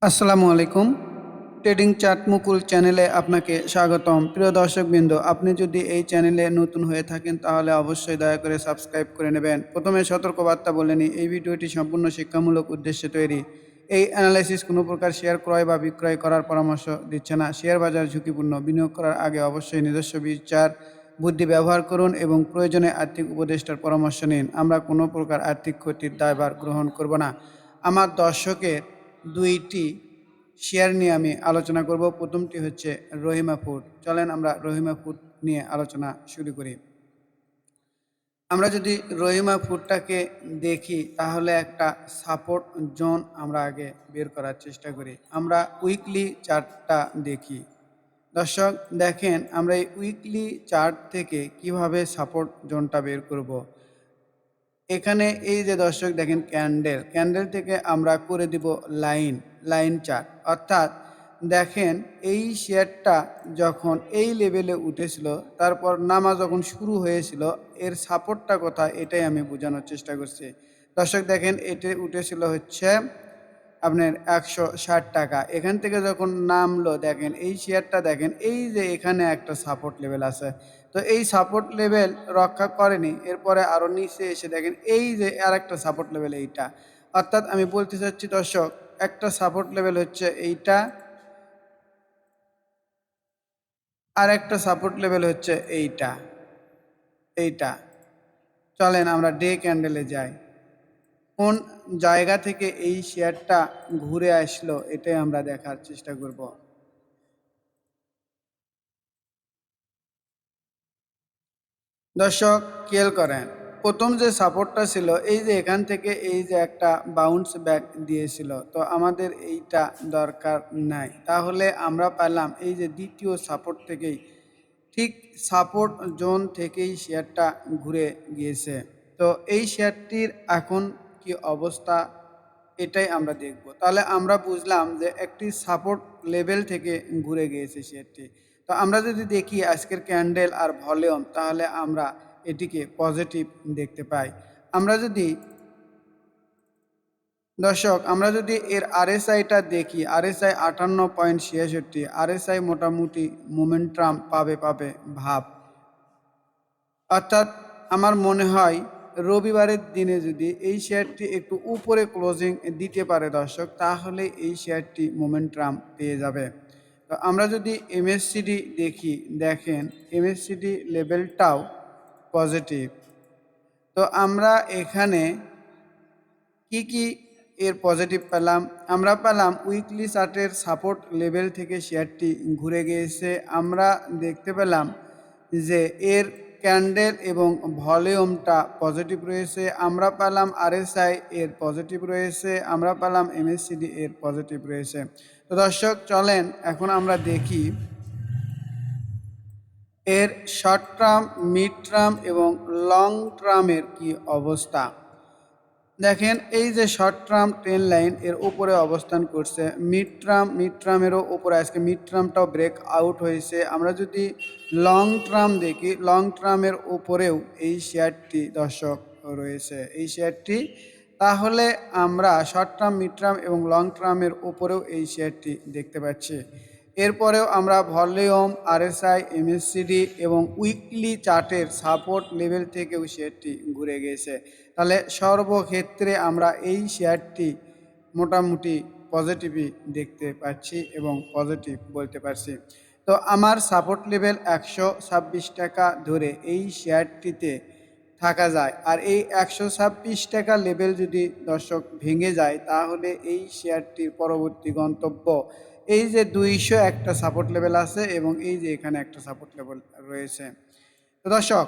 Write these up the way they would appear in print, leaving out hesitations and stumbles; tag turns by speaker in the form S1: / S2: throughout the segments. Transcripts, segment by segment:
S1: আসসালামু আলাইকুম। Trading chart মুকুল চ্যানেলে আপনাকে স্বাগতম। প্রিয় দর্শকবৃন্দ, আপনি যদি এই চ্যানেলে নতুন হয়ে থাকেন তাহলে অবশ্যই দয়া করে সাবস্ক্রাইব করে নেবেন। প্রথমে সতর্কবার্তা বলে নিই, এই ভিডিওটি সম্পূর্ণ শিক্ষামূলক উদ্দেশ্যে তৈরি। এই অ্যানালাইসিস কোনো প্রকার শেয়ার ক্রয় বা বিক্রয় করার পরামর্শ দিচ্ছে না। শেয়ার বাজার ঝুঁকিপূর্ণ। বিনিয়োগ করার আগে অবশ্যই নিজস্ব বিচার বুদ্ধি ব্যবহার করুন এবং প্রয়োজনে আর্থিক উপদেষ্টার পরামর্শ নিন। আমরা কোনো প্রকার আর্থিক ক্ষতির দায়ভার গ্রহণ করব না। আমার দর্শকের দুইটি শেয়ার নিয়ে আমি আলোচনা করব। প্রথমটি হচ্ছে রহিমা ফুড। চলেন আমরা রহিমা ফুড নিয়ে আলোচনা শুরু করি। আমরা যদি রহিমা ফুডটাকে দেখি তাহলে একটা সাপোর্ট জোন আমরা আগে বের করার চেষ্টা করি। আমরা উইকলি চার্টটা দেখি। দর্শক দেখেন, আমরা এই উইকলি চার্ট থেকে কিভাবে সাপোর্ট জোনটা বের করব। এখানে এই যে দর্শক দেখেন, ক্যান্ডেল থেকে আমরা করে দিব লাইন চার্ট। অর্থাৎ দেখেন, এই শেয়ারটা যখন এই লেভেলে উঠেছিল, তারপর নামা যখন শুরু হয়েছিল, এর সাপোর্টটা কোথায় এটাই আমি বোঝানোর চেষ্টা করছি। দর্শক দেখেন, এটা উঠেছিল হচ্ছে আপনার 160 টাকা। এখান থেকে যখন নামলো, দেখেন এই শেয়ারটা দেখেন, এই যে এখানে একটা সাপোর্ট লেভেল আছে। তো এই সাপোর্ট লেভেল রক্ষা করেনি, এরপরে আরও নিচে এসে দেখেন এই যে আর একটা সাপোর্ট লেভেল এইটা। অর্থাৎ আমি বলতে চাচ্ছি দর্শক, একটা সাপোর্ট লেভেল হচ্ছে এইটা, আর একটা সাপোর্ট লেভেল হচ্ছে এইটা। চলেন আমরা ডে ক্যান্ডেলে যাই। কোন জায়গা থেকে এই শেয়ারটা ঘুরে আসলো এটাই আমরা দেখার চেষ্টা করব। দর্শক খেয়াল করেন, প্রথম যে সাপোর্টটা ছিল, এই যে এখান থেকে এই যে একটা বাউন্স ব্যাক দিয়েছিল, তো আমাদের এইটা দরকার নাই। তাহলে আমরা পেলাম এই যে দ্বিতীয় সাপোর্ট থেকেই, ঠিক সাপোর্ট জোন থেকেই শেয়ারটা ঘুরে গিয়েছে। তো এই শেয়ারটির এখন কি অবস্থা এটাই আমরা দেখব। তাহলে আমরা বুঝলাম যে একটি সাপোর্ট লেভেল থেকে ঘুরে গিয়েছে শেয়ারটি। তো আমরা যদি দেখি আজকের ক্যান্ডেল আর ভলিউম, তাহলে আমরা এটিকে পজিটিভ দেখতে পাই। আমরা যদি দর্শক আমরা যদি এর আরএসআইটা দেখি, আরএসআই 58.66। আরএসআই মোটামুটি মোমেন্টাম পাবে ভাব। অর্থাৎ আমার মনে হয় রবিবারের দিনে যদি এই শেয়ারটি একটু উপরে ক্লোজিং দিতে পারে দর্শক, তাহলে এই শেয়ারটি মোমেন্টাম পেয়ে যাবে। তো আমরা যদি এমএসসিডি দেখি, দেখেন এমএসসিডি লেভেলটাও পজিটিভ। তো আমরা এখানে কি এর পজিটিভ পেলাম? আমরা পেলাম উইকলি চার্টের সাপোর্ট লেভেল থেকে শেয়ারটি ঘুরে গিয়েছে। আমরা দেখতে পেলাম যে এর ক্যান্ডেল এবং ভলিউমটা পজিটিভ রয়েছে। আমরা পেলাম আরএসআই এর পজিটিভ রয়েছে। আমরা পেলাম এমএসসিডি এর পজিটিভ রয়েছে। তো দর্শক চলেন এখন আমরা দেখি এর শর্ট টার্ম, মিড টার্ম এবং লং টার্মের কি অবস্থা। দেখেন এই যে শর্ট টার্ম ট্রেন লাইন এর উপরে অবস্থান করছে, মিড টার্মেরও উপরে আজকে মিড টার্মটাও ব্রেক আউট হয়েছে। আমরা যদি লং টার্ম দেখি, লং টার্মের উপরেও এই শেয়ারটি দর্শক রয়েছে, এই শেয়ারটি। তাহলে আমরা শর্ট টার্ম, মিড টার্ম এবং লং টার্মের উপরেও এই শেয়ারটি দেখতে পাচ্ছি। এরপরেও আমরা ভলিউম, আরএসআই, এমএসসিডি এবং উইকলি চার্টের সাপোর্ট লেভেল থেকেও শেয়ারটি ঘুরে গেছে। তাহলে সর্বক্ষেত্রে আমরা এই শেয়ারটি মোটামুটি পজিটিভই দেখতে পাচ্ছি এবং পজিটিভ বলতে পারছি। তো আমার সাপোর্ট লেভেল 126 টাকা ধরে এই শেয়ারটিতে থাকা যায়। আর এই 126 টাকা লেভেল যদি দর্শক ভেঙে যায়, তাহলে এই শেয়ারটির পরবর্তী গন্তব্য এই যে 200 একটা সাপোর্ট লেভেল আছে এবং এই যে এখানে একটা সাপোর্ট লেভেল রয়েছে। তো দর্শক,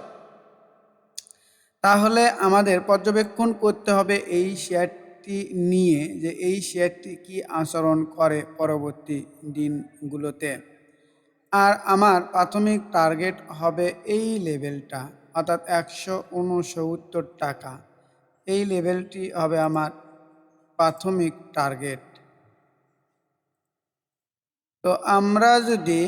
S1: তাহলে আমাদের পর্যবেক্ষণ করতে হবে এই শেয়ারটি নিয়ে, যে এই শেয়ারটি কি আচরণ করে পরবর্তী দিনগুলোতে। আর আমার প্রাথমিক টার্গেট হবে এই লেভেলটা, অর্থাৎ 169 টাকা। এই লেভেলটি হবে আমার প্রাথমিক টার্গেট। তো আমরা যদি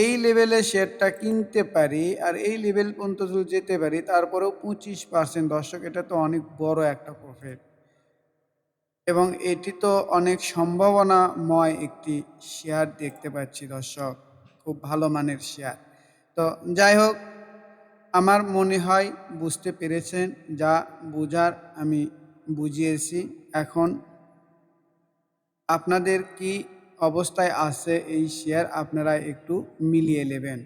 S1: এই লেভেলে শেয়ারটা কিনতে পারি আর এই লেভেল পর্যন্ত যদি যেতে পারি, তারপরেও 25% দর্শক, এটা তো অনেক বড় একটা প্রফিট। এবং এটি তো অনেক সম্ভাবনাময় একটি শেয়ার দেখতে পাচ্ছি দর্শক, খুব ভালো মানের শেয়ার। তো যাই হোক, আমার মনে হয় বুঝতে পেরেছেন, যা বোঝার আমি বুঝিয়েছি। এখন আপনাদের কি অবস্থায় আছে এই শেয়ার আপনারা একটু মিলিয়ে নেবেন।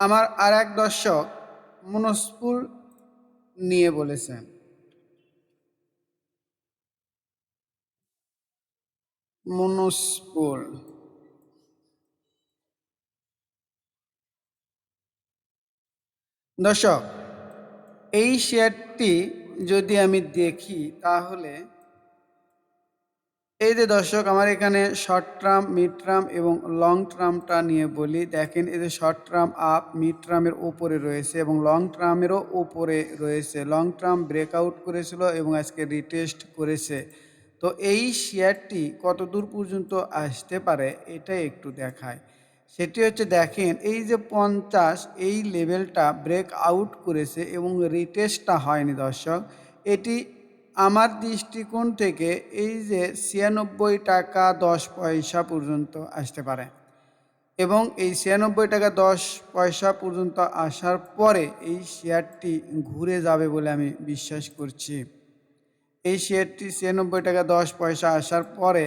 S1: আমার আর এক দর্শক মনস্পুর নিয়ে বলেছেন, মনস্পুর দর্শক, এই শেয়ারটি যদি আমি দেখি তাহলে এই যে দর্শক, আমার এখানে শর্ট টার্ম, মিড টার্ম এবং লং টার্মটা নিয়ে বলি। দেখেন, এই যে শর্ট টার্ম আপ, মিড টার্মের উপরে রয়েছে এবং লং টার্মেরও উপরে রয়েছে। লং টার্ম ব্রেকআউট করেছিল এবং আজকে রিটেস্ট করেছে। তো এই শেয়ারটি কত দূর পর্যন্ত আসতে পারে এটাই একটু দেখায়। সেটি হচ্ছে, দেখেন এই যে 50, এই লেভেলটা ব্রেক আউট করেছে এবং রিটেস্টটা হয়নি দর্শক। এটি আমার দৃষ্টিকোণ থেকে এই যে 96 টাকা 10 পয়সা পর্যন্ত আসতে পারে এবং এই 96 টাকা 10 পয়সা পর্যন্ত আসার পরে এই শেয়ারটি ঘুরে যাবে বলে আমি বিশ্বাস করছি। এই শেয়ারটি 96 টাকা 10 পয়সা আসার পরে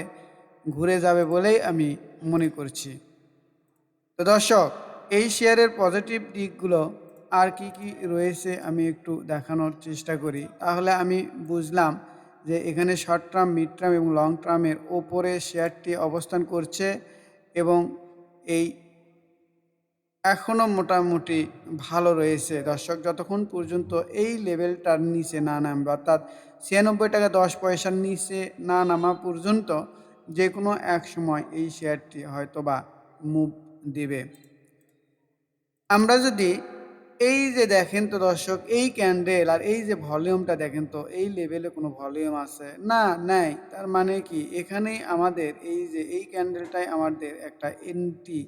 S1: ঘুরে যাবে বলেই আমি মনে করছি। তো দর্শক, এই শেয়ারের পজিটিভ দিকগুলো আর কি কি রয়েছে আমি একটু দেখানোর চেষ্টা করি, তাহলে আমি বুঝলাম যে এখানে শর্ট টার্ম, মিড টার্ম এবং লং টার্মের ওপরে শেয়ারটি অবস্থান করছে এবং এই এখনও মোটামুটি ভালো রয়েছে দর্শক, যতক্ষণ পর্যন্ত এই লেভেলটার নিচে না নামবে, অর্থাৎ 96 টাকা 10 পয়সার নিচে না নামা পর্যন্ত যে কোনো এক সময় এই শেয়ারটি হয়তোবা মুভ দেবে। আমরা যদি এই যে দেখেন তো দর্শক, এই ক্যান্ডেল আর এই যে ভলিউমটা দেখেন তো, এই লেভেলে কোনো ভলিউম আছে না, নাই। তার মানে কি, এখানেই আমাদের এই যে এই ক্যান্ডেলটাই আমাদের একটা এন্টি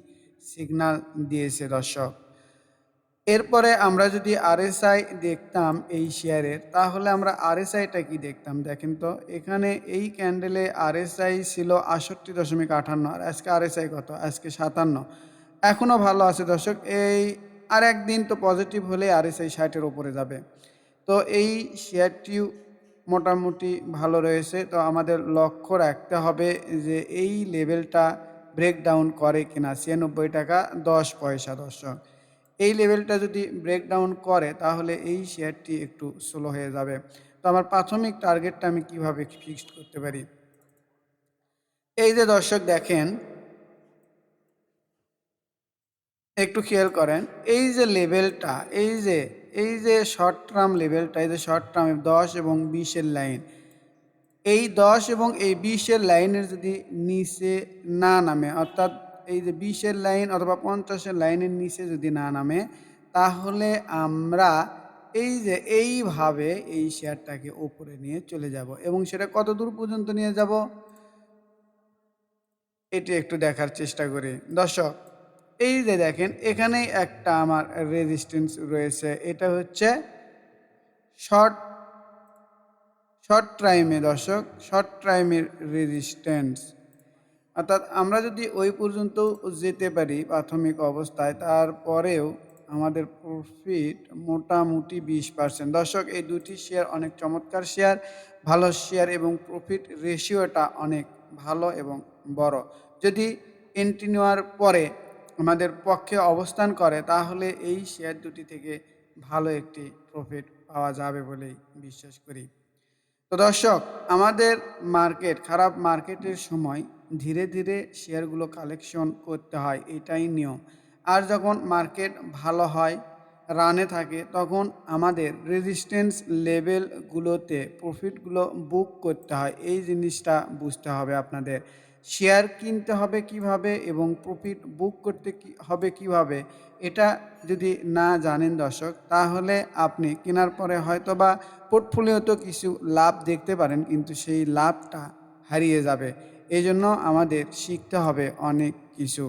S1: সিগনাল দিয়েছে দর্শক। এরপরে আমরা যদি আরএসআই দেখতাম এই শেয়ারের, তাহলে আমরা আরএসআইটা কি দেখতাম দেখেন তো। এখানে এই ক্যান্ডেলে আরএসআই ছিল 68.58, আর আজকে আরএসআই কত, আজকে 57। এখনও ভালো আছে দর্শক, এই আর একদিন তো পজিটিভ হলে আরএসআই 60-এর ওপরে যাবে। তো এই শেয়ারটিও মোটামুটি ভালো রয়েছে। তো আমাদের লক্ষ্য রাখতে হবে যে এই লেভেলটা ব্রেকডাউন করে কিনা, 96 টাকা 10 পয়সা দর্শক। এই লেভেলটা যদি ব্রেকডাউন করে তাহলে এই শেয়ারটি একটু স্লো হয়ে যাবে। তো আমার প্রাথমিক টার্গেটটা আমি কিভাবে ফিক্সড করতে পারি, এই যে দর্শক দেখেন, একটু খেয়াল করেন, এই যে লেভেলটা, এই যে শর্ট টার্ম লেভেলটা, এই যে শর্ট টার্ম 10 এবং 20-এর লাইন, এই 10 এবং এই 20-এর লাইনের যদি নিচে না নামে, অর্থাৎ এই যে 20-এর লাইন অথবা 50-এর লাইনের নিচে যদি না নামে, তাহলে আমরা এই যে এইভাবে এই শেয়ারটাকে উপরে নিয়ে চলে যাব এবং সেটা কত দূর পর্যন্ত নিয়ে যাব এটি একটু দেখার চেষ্টা করি দর্শক। এই যে দেখেন, এখানেই একটা আমার রেজিস্ট্যান্স রয়েছে, এটা হচ্ছে শর্ট শর্ট টাইমে দর্শক, শর্ট টাইমের রেজিস্ট্যান্স। অর্থাৎ আমরা যদি ওই পর্যন্ত যেতে পারি প্রাথমিক অবস্থায়, তারপরেও আমাদের প্রফিট মোটামুটি 20%। দর্শক, এই দুটি শেয়ার অনেক চমৎকার শেয়ার, ভালো শেয়ার এবং প্রফিট রেশিওটা অনেক ভালো এবং বড়। যদি এন্ট্রি নেওয়ার পরে আমাদের পক্ষে অবস্থান করে, তাহলে এই শেয়ার দুটি থেকে ভালো একটি প্রফিট পাওয়া যাবে বলেই বিশ্বাস করি। তো দর্শক, আমাদের মার্কেট খারাপ, মার্কেটের সময় ধীরে ধীরে শেয়ারগুলো কালেকশন করতে হয়, এটাই নিয়ম। আর যখন মার্কেট ভালো হয়, রানে থাকে, তখন আমাদের রেজিস্ট্যান্স লেভেলগুলোতে প্রফিটগুলো বুক করতে হয়। এই জিনিসটা বুঝতে হবে আপনাদের। শেয়ার কিনতে হবে কিভাবে এবং প্রফিট বুক করতে হবে কিভাবে, এটা যদি না জানেন দর্শক, তাহলে আপনি কেনার পরে হয়তোবা পোর্টফোলিওতে কিছু লাভ দেখতে পারেন, কিন্তু সেই লাভটা হারিয়ে যাবে। এই জন্য আমাদের শিখতে হবে অনেক কিছু।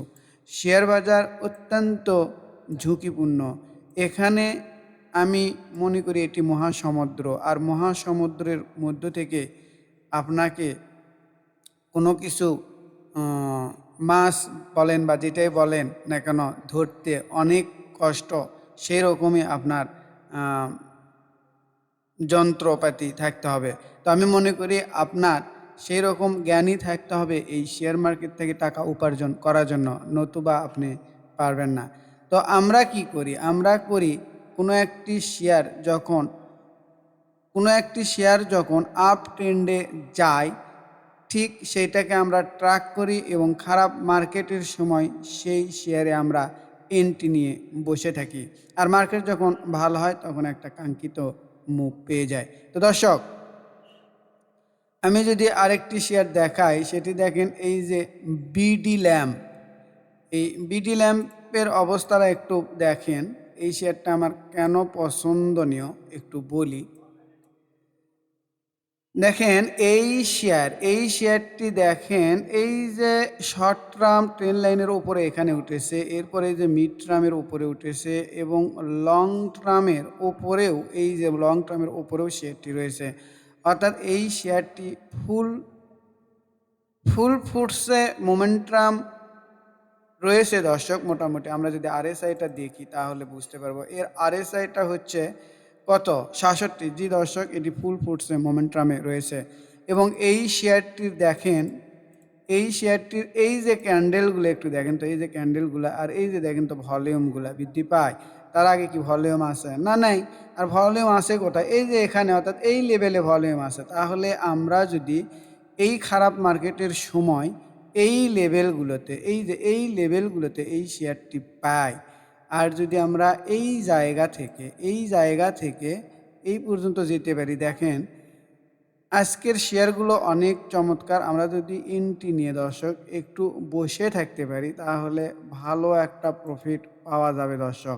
S1: শেয়ার বাজার অত্যন্ত ঝুঁকিপূর্ণ। এখানে আমি মনে করি এটি মহাসমুদ্র, আর মহাসমুদ্রের মধ্য থেকে আপনাকে কোনো কিছু মাছ বলেন বা যেটাই বলেন না কেন ধরতে অনেক কষ্ট, সেই রকমই আপনার যন্ত্রপাতি থাকতে হবে। তো আমি মনে করি আপনার সেই রকম জ্ঞানই থাকতে হবে এই শেয়ার মার্কেট থেকে টাকা উপার্জন করার জন্য, নতুবা আপনি পারবেন না। তো আমরা কি করি? আমরা করি কোনো একটি শেয়ার যখন আপ ট্রেন্ডে যায়, ঠিক সেইটাকে আমরা ট্র্যাক করি এবং খারাপ মার্কেটের সময় সেই শেয়ারে আমরা এন্ট্রি নিয়ে বসে থাকি। আর মার্কেট যখন ভালো হয় তখন একটা কাঙ্ক্ষিত মুভ পেয়ে যায়। তো দর্শক, আমি যদি আরেকটি শেয়ার দেখাই, সেটি দেখেন এই যে বিডি ল্যাম্প। এই বিডি ল্যাম্পের অবস্থাটা একটু দেখেন। এই শেয়ারটা আমার কেন পছন্দনীয় একটু বলি। দেখেন এই শেয়ারটি দেখেন, এই যে শর্ট টার্ম ট্রেন লাইনের উপরে এখানে উঠেছে, এরপরে এই যে মিড টার্মের উপরে উঠেছে এবং লং টার্মের উপরেও, এই যে লং টার্মের উপরেও শেয়ারটি রয়েছে। অর্থাৎ এই শেয়ারটি ফুল ফুল ফুটসে মোমেন্টাম রয়েছে দর্শক। মোটামুটি আমরা যদি আরএসআইটা দেখি তাহলে বুঝতে পারবো। এর আরএসআইটা হচ্ছে কত? 66। জি দর্শক, এটি ফুল ফুটসে মোমেন্টামে রয়েছে। এবং এই শেয়ারটির দেখেন, এই শেয়ারটির এই যে ক্যান্ডেলগুলো একটু দেখেন তো, এই যে ক্যান্ডেলগুলো আর এই যে দেখেন তো ভলিউমগুলো বৃদ্ধি পায়। তার আগে কি ভলিউম আছে? না, নাই। আর ভলিউম আছে কোথায়? এই যে এখানে, অর্থাৎ এই লেভেলে ভলিউম আছে। তাহলে আমরা যদি এই খারাপ মার্কেটের সময় এই লেভেলগুলোতে, এই লেভেলগুলোতে এই শেয়ারটি পাই, আর যদি আমরা এই জায়গা থেকে এই পর্যন্ত যেতে পারি, দেখেন আজকের শেয়ারগুলো অনেক চমৎকার। আমরা যদি এন্ট্রি নিয়ে দর্শক একটু বসে থাকতে পারি তাহলে ভালো একটা প্রফিট পাওয়া যাবে দর্শক।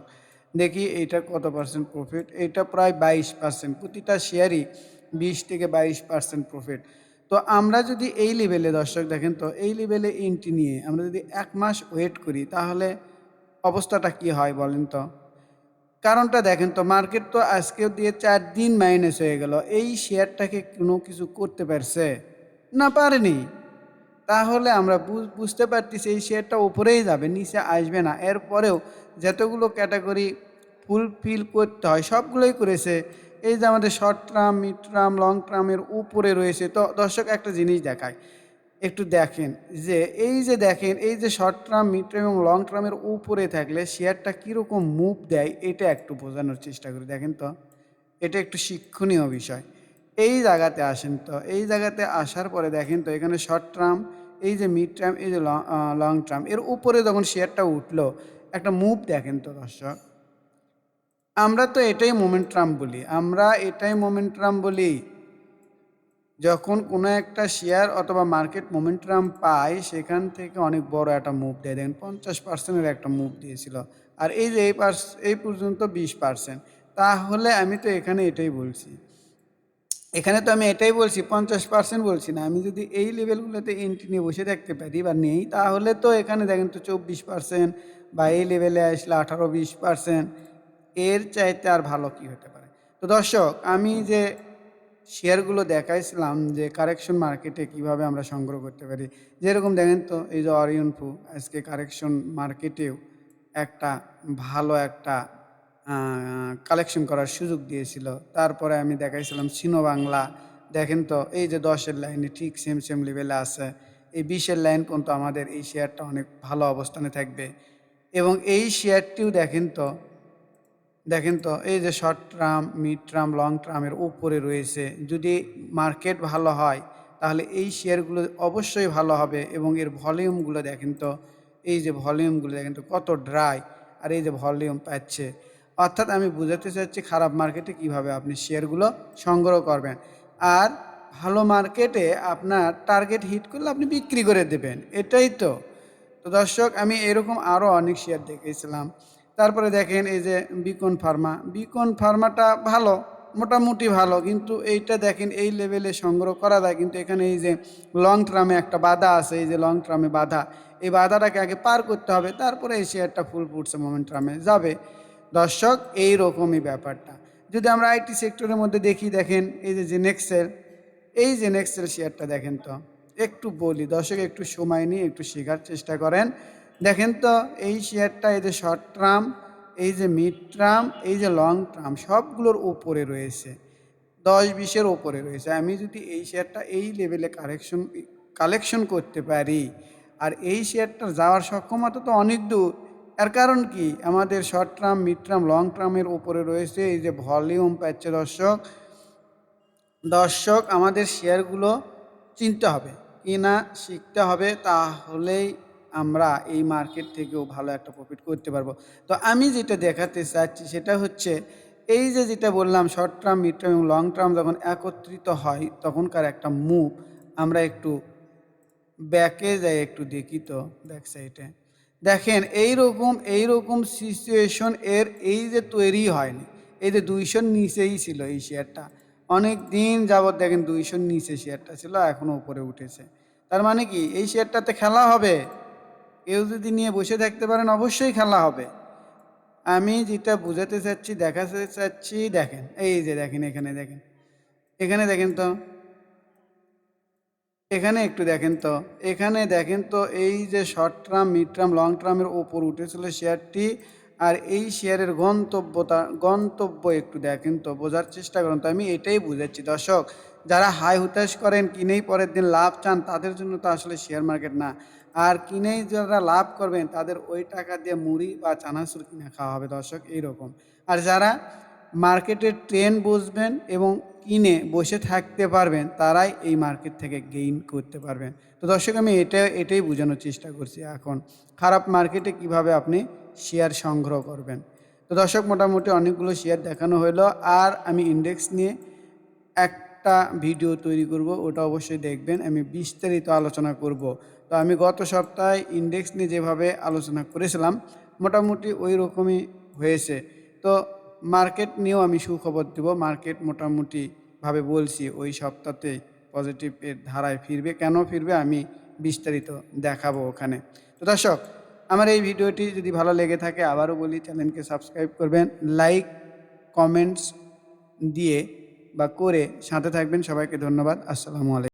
S1: দেখি এইটা কত পার্সেন্ট প্রফিট। এইটা প্রায় 22%, প্রতিটা শেয়ারই 20 থেকে 22% প্রফিট। তো আমরা যদি এই লেভেলে দর্শক দেখেন তো, এই লেভেলে এন্ট্রি নিয়ে আমরা যদি 1 মাস ওয়েট করি তাহলে অবস্থাটা কি হয় বলেন তো? কারণটা দেখেন তো, মার্কেট তো আজকেও দিয়ে 4 দিন মাইনাস হয়ে গেল। এই শেয়ারটাকে কোনো কিছু করতে পারছে? না, পারেনি। তাহলে আমরা বুঝতে পারতেছি এই শেয়ারটা উপরেই যাবে, নিচে আসবে না। এরপরেও যতগুলো ক্যাটাগরি ফুলফিল করতে হয় সবগুলোই করেছে। এই যে আমাদের short term, mid term, long টার্মের উপরে রয়েছে। তো দর্শক একটা জিনিস দেখায়, একটু দেখেন যে দেখেন এই যে শর্ট টার্ম, মিড টার্ম এবং লং টার্মের উপরে থাকলে শেয়ারটা কীরকম মুভ দেয়, এটা একটু বোঝানোর চেষ্টা করি। দেখেন তো, এটা একটু শিক্ষণীয় বিষয়। এই জায়গাতে আসেন তো, এই জায়গাতে আসার পরে দেখেন তো এখানে শর্ট টার্ম, এই যে মিড টার্ম, এই যে লং টার্ম, এর উপরে যখন শেয়ারটা উঠলো একটা মুভ দেখেন তো দর্শক। আমরা তো এটাই মোমেন্টাম বলি। যখন কোনো একটা শেয়ার অথবা মার্কেট মোমেন্টাম পায় সেখান থেকে অনেক বড় একটা মুভ দেয়। দেখেন 50%-এর একটা মুভ দিয়েছিল। আর এই যে এই পর্যন্ত 20%। তাহলে আমি তো এখানে এটাই বলছি। এখানে তো আমি এটাই বলছি, 50% বলছি না। আমি যদি এই লেভেলগুলোতে এন্ট্রি নিয়ে বসে থাকতে পারি বা নেই, তাহলে তো এখানে দেখেন তো 24% বা এই লেভেলে আসলে 18-20%। এর চাইতে আর ভালো কি হতে পারে? তো দর্শক, আমি যে শেয়ারগুলো দেখাইছিলাম যে কারেকশন মার্কেটে কিভাবে আমরা সংগ্রহ করতে পারি, যেরকম দেখেন তো এই যে অরিয়নফু আজকে কারেকশন মার্কেটেও একটা ভালো একটা কালেকশন করার সুযোগ দিয়েছিল। তারপরে আমি দেখাইছিলাম সিনো বাংলা। দেখেন তো এই যে 10-এর লাইনে ঠিক সেম লেভেলে আছে। এই 20-এর লাইন পর্যন্ত আমাদের এই শেয়ারটা অনেক ভালো অবস্থানে থাকবে। এবং এই শেয়ারটিও দেখেন তো এই যে short term, mid term, long টার্মের উপরে রয়েছে। যদি মার্কেট ভালো হয় তাহলে এই শেয়ারগুলো অবশ্যই ভালো হবে। এবং এর ভলিউমগুলো দেখেন তো, এই যে ভলিউমগুলো দেখেন তো কত ড্রাই, আর এই যে ভলিউম পাচ্ছে। অর্থাৎ আমি বোঝাতে চাচ্ছি খারাপ মার্কেটে কিভাবে আপনি শেয়ারগুলো সংগ্রহ করবেন। আর ভালো মার্কেটে আপনার টার্গেট হিট করলে আপনি বিক্রি করে দেবেন, এটাই তো। তো দর্শক, আমি এরকম আরও অনেক শেয়ার দেখেছিলাম। তারপরে দেখেন এই যে বিকন ফার্মাটা ভালো, মোটামুটি ভালো, কিন্তু এইটা দেখেন এই লেভেলে সংগ্রহ করা যায়, কিন্তু এখানে এই যে লং টার্মে একটা বাধা আছে, এই যে লং টার্মে বাধা, এই বাধাটাকে আগে পার করতে হবে, তারপরে এই শেয়ারটা ফুল ফুটছে মোমেন্টামে যাবে। দর্শক, এই রকমই ব্যাপারটা। যদি আমরা আইটি সেক্টরের মধ্যে দেখি, দেখেন এই যে জেনেক্সের, এই যে নেক্সেল শেয়ারটা দেখেন তো, একটু বলি দর্শক, একটু সময় নিয়ে একটু শেখার চেষ্টা করেন। দেখেন তো এই শেয়ারটা, এই যে শর্ট টার্ম, এই যে মিড টার্ম, এই যে লং টার্ম, সবগুলোর ওপরে রয়েছে, 10-20-এর ওপরে রয়েছে। আমি যদি এই শেয়ারটা এই লেভেলে কালেকশন করতে পারি, আর এই শেয়ারটার যাওয়ার সক্ষমতা তো অনেক দূর। এর কারণ কি, আমাদের short term, mid term, long টার্মের উপরে রয়েছে এই যে ভলিউম পাচ্ছে দর্শক। আমাদের শেয়ারগুলো চিনতে হবে, কিনা শিখতে হবে, তাহলেই আমরা এই মার্কেট থেকেও ভালো একটা প্রফিট করতে পারবো। তো আমি যেটা দেখাতে চাচ্ছি সেটা হচ্ছে, এই যে যেটা বললাম, শর্ট টার্ম, মিড টার্ম এবং লং টার্ম যখন একত্রিত হয় তখনকার একটা মুভ, আমরা একটু ব্যাকে যাই, একটু দেখি তো ব্যাক সাইডে। দেখেন এইরকম সিচুয়েশন এর এই যে তৈরি হয়নি, এই যে 200-র নিচেই ছিল এই শেয়ারটা, অনেক দিন যাবৎ দেখেন 200-র নিচে শেয়ারটা ছিল, এখনও উপরে উঠেছে। তার মানে কি এই শেয়ারটাতে খেলা হবে, কেউ যদি নিয়ে বসে থাকতে পারেন অবশ্যই খেলা হবে। আমি যেটা বুঝাতে চাচ্ছি, দেখাতে চাচ্ছি, দেখেন এই যে দেখেন, এখানে দেখেন তো, এখানে একটু দেখেন তো, এখানে দেখেন তো, এই যে short term, mid term, long টার্মের ওপর উঠেছিল শেয়ারটি, আর এই শেয়ারের গন্তব্য একটু দেখেন তো, বোঝার চেষ্টা করুন। তো আমি এটাই বুঝাচ্ছি দর্শক, যারা হাই হুতাশ করেন, কিনেই পরের দিন লাভ চান, তাদের জন্য তো আসলে শেয়ার মার্কেট না। আর কিনেই যারা লাভ করবেন তাদের ওই টাকা দিয়ে মুড়ি বা চানাচুর কিনে খাওয়া হবে দর্শক, এইরকম। আর যারা মার্কেটের ট্রেন্ড বুঝবেন এবং কিনে বসে থাকতে পারবেন, তারাই এই মার্কেট থেকে গেইন করতে পারবেন। তো দর্শক, আমি এটাই বোঝানোর চেষ্টা করছি এখন, খারাপ মার্কেটে কিভাবে আপনি শেয়ার সংগ্রহ করবেন। তো দর্শক, মোটামুটি অনেকগুলো শেয়ার দেখানো হলো, আর আমি ইন্ডেক্স নিয়ে একটা ভিডিও তৈরি করব, ওটা অবশ্যই দেখবেন, আমি বিস্তারিত আলোচনা করব। তো আমি গত সপ্তাহে ইন্ডেক্স নিয়ে যেভাবে আলোচনা করেছিলাম, মোটামুটি ওই রকমই হয়েছে। তো মার্কেট নিয়েও আমি সুখবর দেব, মার্কেট মোটামুটিভাবে বলছি ওই সপ্তাহতে পজিটিভের ধারায় ফিরবে। কেন ফিরবে আমি বিস্তারিত দেখাবো ওখানে। তো দর্শক, আমার এই ভিডিওটি যদি ভালো লেগে থাকে, আবারও বলি চ্যানেলকে সাবস্ক্রাইব করবেন, লাইক কমেন্টস দিয়ে বা করে সাথে থাকবেন। সবাইকে ধন্যবাদ। আসসালামু আলাইকুম।